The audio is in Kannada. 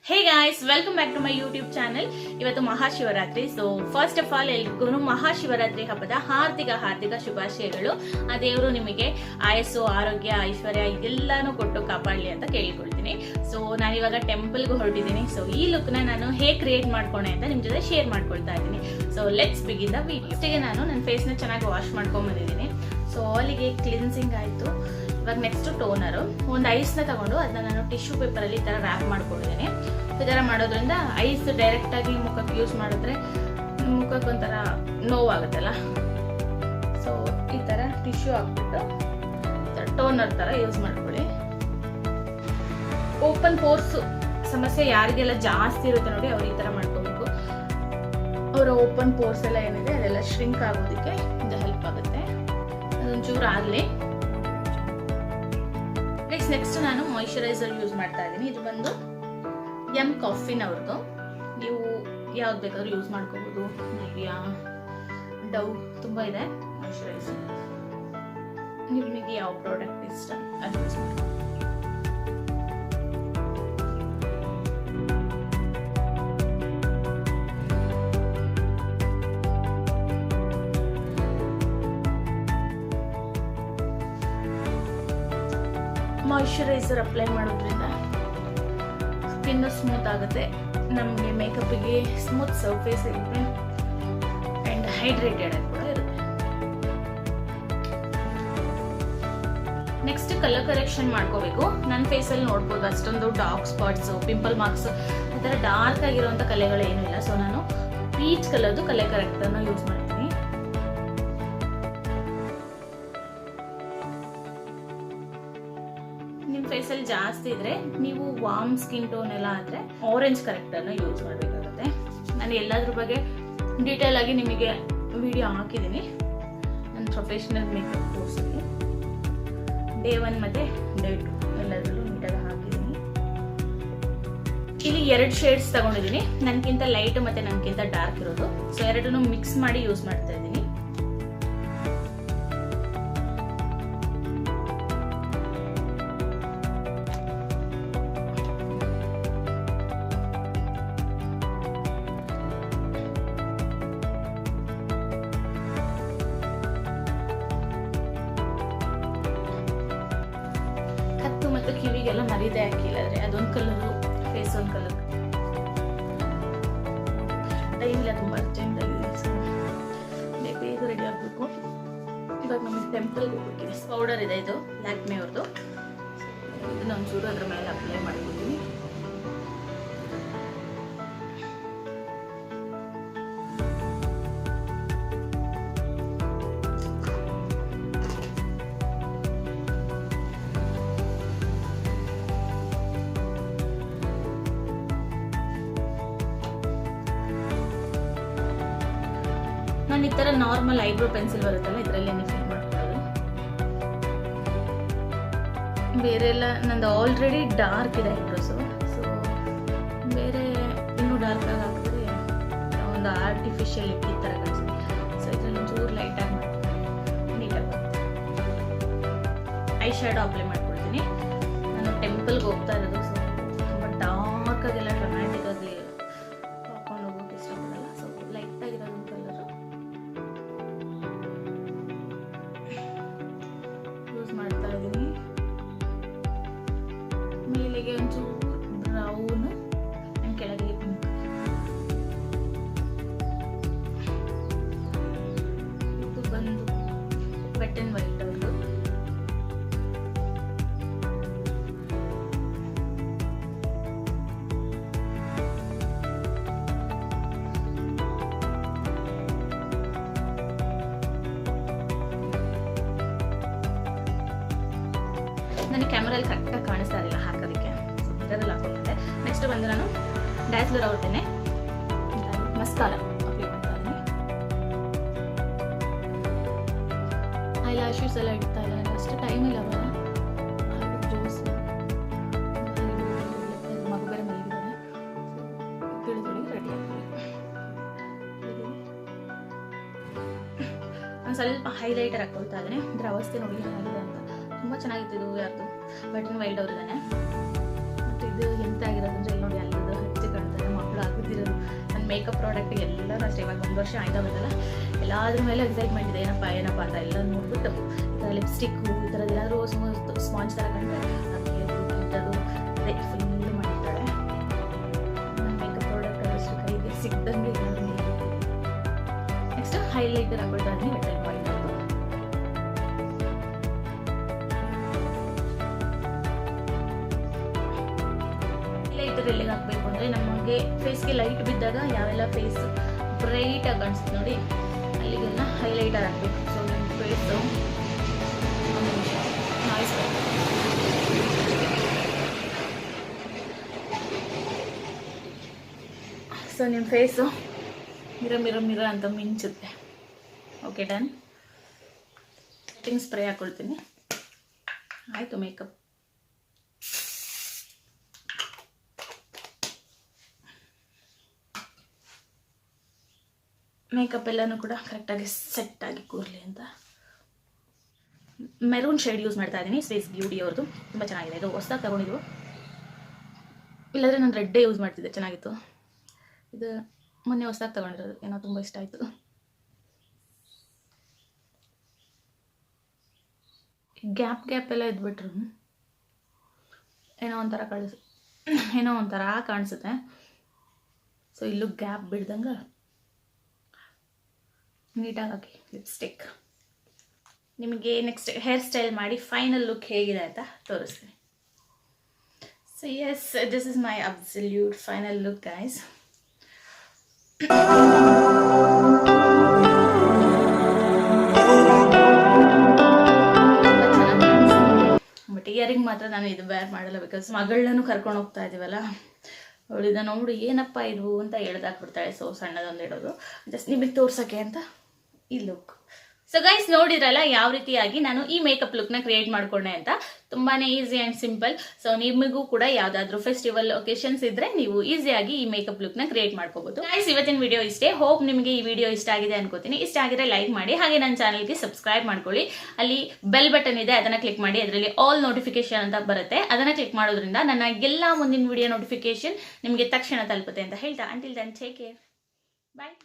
Hey guys, welcome back to my YouTube channel. ಇವತ್ತು Mahashivratri. So first of all ಎಲ್ರಿಗೂ ಮಹಾಶಿವರಾತ್ರಿ ಹಬ್ಬದ ಹಾರ್ದಿಕ ಶುಭಾಶಯಗಳು. ಆ ದೇವರು ನಿಮಗೆ ಆಯಸ್ಸು, ಆರೋಗ್ಯ, ಐಶ್ವರ್ಯ ಇದೆಲ್ಲಾನು ಕೊಟ್ಟು ಕಾಪಾಡಲಿ ಅಂತ ಕೇಳ್ಕೊಳ್ತೀನಿ. ಸೊ ನಾನಿವಾಗ ಟೆಂಪಲ್ಗೆ ಹೊರಟಿದ್ದೀನಿ. ಸೊ ಈ ಲುಕ್ನ ನಾನು ಹೇಗೆ ಕ್ರಿಯೇಟ್ ಮಾಡ್ಕೊಂಡೆ ಅಂತ ನಿಮ್ ಜೊತೆ ಶೇರ್ ಮಾಡ್ಕೊಳ್ತಾ ಇದ್ದೀನಿ. So let's begin the video. ಫಸ್ಟಿಗೆ ನಾನು ನನ್ನ ಫೇಸ್ನ ಚೆನ್ನಾಗಿ ವಾಶ್ ಮಾಡ್ಕೊಂಡ್ ಬಂದಿದ್ದೀನಿ. ಸೊ ಅಲ್ಲಿಗೆ ಕ್ಲಿನ್ಸಿಂಗ್ ಆಯಿತು. ಇವಾಗ ನೆಕ್ಸ್ಟ್ ಟೋನರು, ಒಂದು ಐಸ್ನ ತಗೊಂಡು ಅದನ್ನ ನಾನು ಟಿಶ್ಯೂ ಪೇಪರಲ್ಲಿ ಈ ಥರ ರ್ಯಾಪ್ ಮಾಡ್ಕೊಂಡಿದ್ದೀನಿ. ಈ ಥರ ಮಾಡೋದ್ರಿಂದ ಐಸ್ ಡೈರೆಕ್ಟಾಗಿ ಮುಖಕ್ಕೆ ಯೂಸ್ ಮಾಡಿದ್ರೆ ಮುಖಕ್ಕೆ ಒಂಥರ ನೋವಾಗುತ್ತಲ್ಲ. ಸೊ ಈ ಥರ ಟಿಶ್ಯೂ ಹಾಕ್ಬಿಟ್ಟು ಟೋನರ್ ಥರ ಯೂಸ್ ಮಾಡ್ಕೊಳ್ಳಿ. ಓಪನ್ ಪೋರ್ಸ್ ಸಮಸ್ಯೆ ಯಾರಿಗೆಲ್ಲ ಜಾಸ್ತಿ ಇರುತ್ತೆ ನೋಡಿ, ಅವ್ರು ಈ ಥರ ಮಾಡ್ಕೋಬೇಕು. ಅವರ ಓಪನ್ ಪೋರ್ಸ್ ಎಲ್ಲ ಏನಿದೆ ಅದೆಲ್ಲ ಶ್ರಿಂಕ್ ಆಗೋದಕ್ಕೆ ಇದು ಹೆಲ್ಪ್ ಆಗುತ್ತೆ. ಅದೊಂಚೂರು ಆಗಲಿ. ನೆಕ್ಸ್ಟ್ ನಾನು ಮಾಯಿಶ್ಚರೈಸರ್ ಯೂಸ್ ಮಾಡ್ತಾ ಇದ್ದೀನಿ. ಇದು ಬಂದು ಎಂ ಕಾಫಿನವ್ರದ್ದು. ನೀವು ಯಾವ್ದು ಬೇಕಾದ್ರೂ ಯೂಸ್ ಮಾಡ್ಕೋಬಹುದು. ನಿವಿಯಾ, ಡವ್ ತುಂಬ ಇದೆ ಮಾಯಿಶ್ಚರೈಸರ್. ನಿಮಗೆ ಯಾವ ಪ್ರಾಡಕ್ಟ್ ಇಷ್ಟ ಅದು ಯೂಸ್ ಮಾಡಿ. ಮಾಯಿಶ್ಚರೈಸರ್ ಅಪ್ಲೈ ಮಾಡೋದ್ರಿಂದ ಸ್ಕಿನ್ ಸ್ಮೂತ್ ಆಗುತ್ತೆ. ನಮಗೆ ಮೇಕಪ್ಗೆ ಸ್ಮೂತ್ ಸರ್ಫೇಸ್ ಇರುತ್ತೆ ಅಂಡ್ ಹೈಡ್ರೇಟೆಡ್ ಆಗಿ ಕೂಡ ಇರುತ್ತೆ. ನೆಕ್ಸ್ಟ್ ಕಲರ್ ಕರೆಕ್ಷನ್ ಮಾಡ್ಕೋಬೇಕು. ನನ್ನ ಫೇಸಲ್ಲಿ ನೋಡ್ಬೋದು ಅಷ್ಟೊಂದು ಡಾರ್ಕ್ ಸ್ಪಾಟ್ಸ್, ಪಿಂಪಲ್ ಮಾರ್ಕ್ಸ್ ಆ ಥರ ಡಾರ್ಕ್ ಆಗಿರುವಂಥ ಕಲೆಗಳೇನೂ ಇಲ್ಲ. ಸೊ ನಾನು ಪೀಚ್ ಕಲರ್ದು ಕಲರ್ ಕರೆಕ್ಟರ್ನ ಯೂಸ್ ಮಾಡ್ತೀನಿ. ನಿಮ್ಮ ಫೇಸಲ್ಲಿ ಜಾಸ್ತಿ ಇದ್ರೆ ನೀವು ವಾರ್ಮ್ ಸ್ಕಿನ್ ಟೋನ್ ಎಲ್ಲ ಆದರೆ ಆರೆಂಜ್ ಕರೆಕ್ಟರ್ನ ಯೂಸ್ ಮಾಡಬೇಕಾಗುತ್ತೆ. ನಾನು ಎಲ್ಲದ್ರ ಬಗ್ಗೆ ಡೀಟೇಲ್ ಆಗಿ ನಿಮಗೆ ವಿಡಿಯೋ ಹಾಕಿದ್ದೀನಿ ನನ್ನ ಪ್ರೊಫೆಷನಲ್ ಮೇಕಪ್ ಕೋರ್ಸಲ್ಲಿ. ಡೇ 1 ಮತ್ತು ಡೇ 2 ಎಲ್ಲದರಲ್ಲೂ ನೀಟಾಗಿ ಹಾಕಿದ್ದೀನಿ. ಇಲ್ಲಿ 2 ಶೇಡ್ಸ್ ತಗೊಂಡಿದ್ದೀನಿ, ನನಗಿಂತ ಲೈಟ್ ಮತ್ತು ನನಗಿಂತ ಡಾರ್ಕ್ ಇರೋದು. ಸೊ ಎರಡನ್ನೂ ಮಿಕ್ಸ್ ಮಾಡಿ ಯೂಸ್ ಮಾಡ್ತಾ ಇದ್ದೀನಿ. ಮತ್ತು ಕಿವಿಗೆಲ್ಲ ಮರಿದೆ ಹಾಕಿಲ್ಲ, ಆದರೆ ಅದೊಂದು ಕಲರು, ಫೇಸ್ ಒಂದು ಕಲರ್. ಟೈಮ್ ಇಲ್ಲ, ತುಂಬ ಅರ್ಜೆಂಟ್ ಆಗಿದೆ. ಸೊ ಬೇಗ ರೆಡಿ ಆಗಬೇಕು. ಇವಾಗ ನಮಗೆ ಟೆಂಪಲ್ಗೆ ಹೋಗ್ಬೇಕಿದೆ. ಪೌಡರ್ ಇದೆ, ಇದು ಲ್ಯಾಕ್ಮೆ ಅವ್ರದ್ದು. ಇದನ್ನ ಒಂಚೂರು ಅದ್ರ ಮೇಲೆ ಅಪ್ಲೈ ಮಾಡ್ಕೊತೀನಿ. ನಾನು ಈ ಥರ ನಾರ್ಮಲ್ ಐಬ್ರೋ ಪೆನ್ಸಿಲ್ ಬರುತ್ತಲ್ಲ, ಇದರಲ್ಲಿ ಫಿಲ್ ಮಾಡ್ಕೊಳ್ಳೋದು. ಬೇರೆ ಎಲ್ಲ ನಂದು ಆಲ್ರೆಡಿ ಡಾರ್ಕ್ ಇದೆ ಐಬ್ರೋಸು. ಸೊ ಬೇರೆ ಇನ್ನೂ ಡಾರ್ಕ್ ಆಗಿ ಹಾಕಿದ್ರೆ ಒಂದು ಆರ್ಟಿಫಿಷಿಯಲ್ ಲಿಪ್ ಈ ಥರ ಕಾಣಿಸುತ್ತೆ. ಸೊ ಇದರಲ್ಲಿ ಒಂಚೂರು ಲೈಟಾಗಿ ಮಾಡ್ತೀನಿ, ನೀಟಾಗಿ ಬರುತ್ತೆ. ಐ ಶ್ಯಾಡೋ ಅಪ್ಲೈ ಮಾಡ್ಕೊಳ್ತೀನಿ. ನಾನು ಟೆಂಪಲ್ಗೆ ಹೋಗ್ತಾ ಇರೋದು. ಸೊ ತುಂಬ ಡಾರ್ಕ್ ಆಗಿಲ್ಲ, ಡ್ರಮ್ಯಾಟಿಕ್ ಆಗಿ ಹಾಕೊಂಡು ಹೋಗೋಕೆ ಇಷ್ಟಪಡಲ್ಲ. ಸೊ ಲೈಟ್ ಆಗಿರೋದು ಕಲರು ಯೂಸ್ ಮಾಡ್ತಾ ಇದ್ದೀನಿ. ಮೇಲೆಗೆ ಒಂಚೂರು ಬ್ರೌನು ಆ್ಯಂಡ್ ಕೆಳಗೆ ಪಿಂಕ್. ಇದು ಬಂದು ವೆಟ್ ಆ್ಯಂಡ್ ವೈಟ್ ಅವ್ರದ್ದು. ನನಗೆ ಕ್ಯಾಮರಲ್ಲಿ ಕರೆಕ್ಟಾಗಿ ಕಾಣಿಸ್ತಾ ಇರಲಿಲ್ಲ ಹಾಕೋದಕ್ಕೆ, ಇದರಲ್ಲಿ ಹಾಕೊಂಡಿದ್ದೆ. ನೆಕ್ಸ್ಟ್ ಬಂದು ನಾನು ಡ್ಯಾಸ್ಲರ್ ಅವ್ರದ್ದೇನೆ ಮಸ್ಕಾರ ಅಪ್ಲೈ ಮಾಡ್ತಾ ಇದ್ದೀನಿ. ಐ ಲ್ಯಾಶಸ್ ಎಲ್ಲ ಇಡ್ತಾ ಇಲ್ಲ, ನನಗೆ ಅಷ್ಟು ಟೈಮ್ ಇಲ್ಲ. ಬರ ಜ್ಯೂಸ್ ಮಗು ಬೇರೆ ಮಲಗಿದ್ದಾನೆ, ತಿಳಿದೊಳಗೆ ರೆಡಿ ಆಗ್ತದೆ. ನಾನು ಸ್ವಲ್ಪ ಹೈಲೈಟರ್ ಹಾಕೊಳ್ತಾ ಇದ್ದೀನಿ. ಇದರ ಅವಸ್ಥೆ ನೋಡಿ ಏನಾಗಿದೆ ಅಂತ. ತುಂಬ ಚೆನ್ನಾಗಿತ್ತು. ಇದು ಯಾರ್ದು ವೆಟ್ ಆ್ಯಂಡ್ ವೈಲ್ಡ್ ಅವ್ರದ್ದಾನೆ. ಮತ್ತು ಇದು ಎಂತ ಆಗಿರೋದಂದ್ರೆ ಇಲ್ಲಿ ನೋಡಿ, ಅಲ್ಲದು ಮೇಕಪ್ ಪ್ರಾಡಕ್ಟ್ ಎಲ್ಲನೂ ಅಷ್ಟೇ. ಇವಾಗ 1 ವರ್ಷ ಆಯ್ತಾ ಬರ್ತಲ್ಲ, ಎಲ್ಲಾದ್ರ ಮೇಲೆ ಎಕ್ಸೈಟ್ಮೆಂಟ್ ಇದೆ. ಏನಪ್ಪ ಅಂತ ಎಲ್ಲ ನೋಡ್ಬಿಟ್ಟು ಈ ಥರ ಲಿಪ್ಸ್ಟಿಕ್ಕು ಈ ಥರದ್ದು ಏನಾದರೂ ಸ್ಪಾಂಜ್ ಥರ ಕಂಡ್ರೆ ಅದು ಅದೇ ಫುಲ್ ಮಾಡಿರ್ತಾಳೆ. ಮೇಕಪ್ ಪ್ರಾಡಕ್ಟ್ ಅಷ್ಟು ಕೈಗೆ ಸಿಗ್ದಂಗೆ ನೆಕ್ಸ್ಟ್ ಹೈಲೈಟರ್ ಹಾಕೊಳ್ತಾ ಇದ್ದೀನಿ. ಮೆಟಲ್ ಪಾಯಿಂಟ್ ಹೈಲೈಟರ್ ಎಲ್ಲಿಗೆ ಹಾಕಬೇಕು ಅಂದರೆ ನಮಗೆ ಫೇಸ್ಗೆ ಲೈಟ್ ಬಿದ್ದಾಗ ಯಾವೆಲ್ಲ ಫೇಸ್ ಬ್ರೈಟಾಗಿ ಕಾಣಿಸುತ್ತೆ ನೋಡಿ, ಅಲ್ಲಿಗೆಲ್ಲ ಹೈಲೈಟರ್ ಹಾಕಬೇಕು. ಸೊ ನಿಮ್ಮ ಫೇಸು ನಾಯ್ಸ್ ಸೊ ನಿಮ್ಮ ಫೇಸು ಮಿರ ಅಂತ ಮಿಂಚುತ್ತೆ. Okay done. ಸೆಟ್ಟಿಂಗ್ ಸ್ಪ್ರೇ ಹಾಕ್ಕೊಳ್ತೀನಿ. ಆಯಿತು ಮೇಕಪ್. ಮೇಕಪ್ ಎಲ್ಲನೂ ಕೂಡ ಕರೆಕ್ಟಾಗಿ ಸೆಟ್ಟಾಗಿ ಕೂರಲಿ ಅಂತ ಮೆರೂನ್ ಶೇಡ್ ಯೂಸ್ ಮಾಡ್ತಾ ಇದ್ದೀನಿ. ಸ್ಪೇಸ್ ಬ್ಯೂಟಿ ಅವ್ರದ್ದು ತುಂಬ ಚೆನ್ನಾಗಿದೆ. ಇದು ಹೊಸದಾಗಿ ತಗೊಂಡಿದ್ದು, ಇಲ್ಲಾಂದರೆ ನಾನು ರೆಡ್ಡೇ ಯೂಸ್ ಮಾಡ್ತಿದ್ದೆ, ಚೆನ್ನಾಗಿತ್ತು. ಇದು ಮೊನ್ನೆ ಹೊಸದಾಗಿ ತಗೊಂಡಿರೋದು, ಏನೋ ತುಂಬ ಇಷ್ಟ ಆಯಿತು. ಗ್ಯಾಪ್ ಎಲ್ಲ ಇದ್ಬಿಟ್ರು ಏನೋ ಒಂಥರ ಕಾಣಿಸುತ್ತೆ. ಸೊ ಇಲ್ಲೂ ಗ್ಯಾಪ್ ಬಿಡ್ದಂಗೆ ನೀಟಾಗಿ ಹಾಕಿ ಲಿಪ್ಸ್ಟಿಕ್. ನಿಮಗೆ ನೆಕ್ಸ್ಟ್ ಹೇರ್ ಸ್ಟೈಲ್ ಮಾಡಿ ಫೈನಲ್ ಲುಕ್ ಹೇಗಿದೆ ಅಂತ ತೋರಿಸ್ತೀನಿ. So yes, this is my absolute final look guys. But earring ಮಾತ್ರ ನಾನು ಇದು ವೇರ್ ಮಾಡಲ್ಲ, ಬಿಕಾಸ್ ಮಗಳನ್ನೂ ಕರ್ಕೊಂಡು ಹೋಗ್ತಾ ಇದ್ದೀವಲ್ಲ, ಅವಳಿದ ನೋಡಿ ಏನಪ್ಪ ಇದು ಅಂತ ಹೇಳ್ದಾಕ್ಬಿಡ್ತಾಳೆ. ಸೊ ಸಣ್ಣದೊಂದು ಇಡೋದು ಜಸ್ಟ್ ನಿಮಗೆ ತೋರ್ಸೋಕ್ಕೆ ಅಂತ ಈ ಲುಕ್. ಸೊ ಗೈಸ್ ನೋಡಿದ್ರಲ್ಲ ಯಾವ ರೀತಿಯಾಗಿ ನಾನು ಈ ಮೇಕಪ್ ಲುಕ್ನ ಕ್ರಿಯೇಟ್ ಮಾಡ್ಕೊಂಡೆ ಅಂತ. ತುಂಬಾನೇ ಈಸಿ ಆ್ಯಂಡ್ ಸಿಂಪಲ್. ಸೊ ನಿಮಗೂ ಕೂಡ ಯಾವುದಾದ್ರೂ ಫೆಸ್ಟಿವಲ್ ಒಕೇಶನ್ಸ್ ಇದ್ರೆ ನೀವು ಈಸಿಯಾಗಿ ಈ ಮೇಕಪ್ ಲುಕ್ನ ಕ್ರಿಯೇಟ್ ಮಾಡ್ಕೋಬಹುದು. ಗೈಸ್ ಇವತ್ತಿನ ವಿಡಿಯೋ ಇಷ್ಟೇ. ಹೋಪ್ ನಿಮಗೆ ಈ ವಿಡಿಯೋ ಇಷ್ಟ ಆಗಿದೆ ಅನ್ಕೋತೀನಿ. ಇಷ್ಟ ಆಗಿದ್ರೆ ಲೈಕ್ ಮಾಡಿ, ಹಾಗೆ ನನ್ನ ಚಾನಲ್ಗೆ ಸಬ್ಸ್ಕ್ರೈಬ್ ಮಾಡ್ಕೊಳ್ಳಿ. ಅಲ್ಲಿ ಬೆಲ್ ಬಟನ್ ಇದೆ, ಅದನ್ನ ಕ್ಲಿಕ್ ಮಾಡಿ. ಅದರಲ್ಲಿ ಆಲ್ ನೋಟಿಫಿಕೇಶನ್ ಅಂತ ಬರುತ್ತೆ, ಅದನ್ನ ಕ್ಲಿಕ್ ಮಾಡೋದ್ರಿಂದ ನನ್ನ ಎಲ್ಲಾ ಮುಂದಿನ ವಿಡಿಯೋ ನೋಟಿಫಿಕೇಶನ್ ನಿಮಗೆ ತಕ್ಷಣ ತಲುಪುತ್ತೆ ಅಂತ ಹೇಳ್ತಾ, ಅಂಟಿಲ್ ದೆನ್ ಟೇಕ್ ಕೇರ್, ಬಾಯ್.